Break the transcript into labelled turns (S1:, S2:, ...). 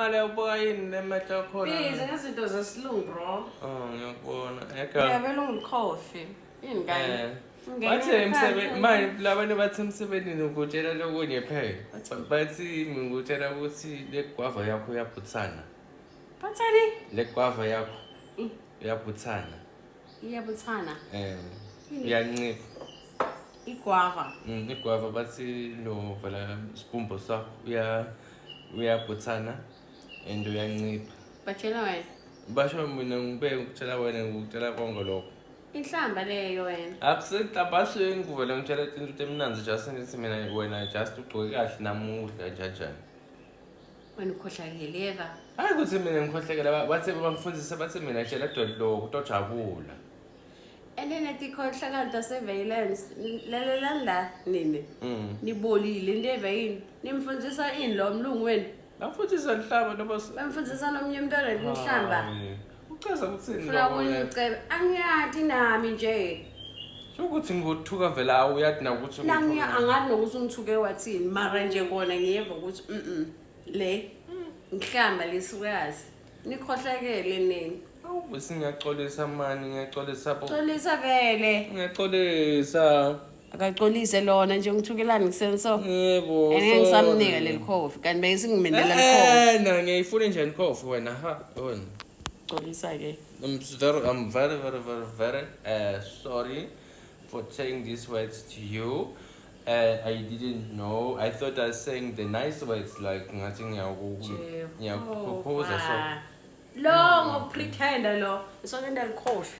S1: ngale ubuka yini lemehlo khona.
S2: Bize ngezinto zesilungu bro.
S1: Ngiyakubona.
S2: Ngiyabela ungikhofi. Yini kanye?
S1: Bathi emsebenzini manje labantu bathi emsebenzini ukutshela lokunye phela. Bathi ngikutshela ukuthi le guava yakho iyabuthana.
S2: Bathani?
S1: Le guava yakho iyabuthana.
S2: Iyabuthana.
S1: Iyancipha.
S2: Iguava.
S1: Iguava bathi lo vela sibumbo sakho uyabuthana and uyancipha.
S2: Batshela wena?
S1: Basho mina ngibe ukutshela wena ngikutshela konke lokho.
S2: Inhlamba leyo wena.
S1: Akusetabaswe ngivela ngitshela into emnanzi just ngithi mina wena just ugcoke kahle nami udla njalo.
S2: Wena ukhohlakele eva.
S1: Hayi ukuthi mina ngikhohlekela bathi bangifundisa bathi mina tshela Dolly lokho tojabula.
S2: Enethi khohlakanta surveillance la nini. Nibolile ndeva yini? Nimfundisa ini lo mlungu wena?
S1: Bafundisa inhlamba loba
S2: bamfundisa nomnye umntwana inhlamba.
S1: Uchaza ukuthini
S2: lo? Funa unicebe angiyathi nami nje.
S1: Ukuthi ngothuka vela uyathi na ukuthi
S2: angathi nokuthi ungithuke wathini mara nje kona ngiyeva ukuthi le inhlamba lesikazi nikhohlakele nini.
S1: Bese ngiyaxolisa mani ngiyaxolisa bo.
S2: Xolisa vele.
S1: Ngiyaxolisa.
S2: Akaxolise lona nje ngithukelani ngisenso.
S1: Yebo.
S2: Ene ngisamnika leli coffee kanti bese ngimendela le coffee.
S1: Na ngiyifuna nje coffee wena ha wena.
S2: Xolisa ke.
S1: I'm very sorry for saying these words to you. I didn't know. I thought I was saying the nice words like ngathi ngiyakupropose so.
S2: Lo ngopretenda lo. Isonke ndali coffee.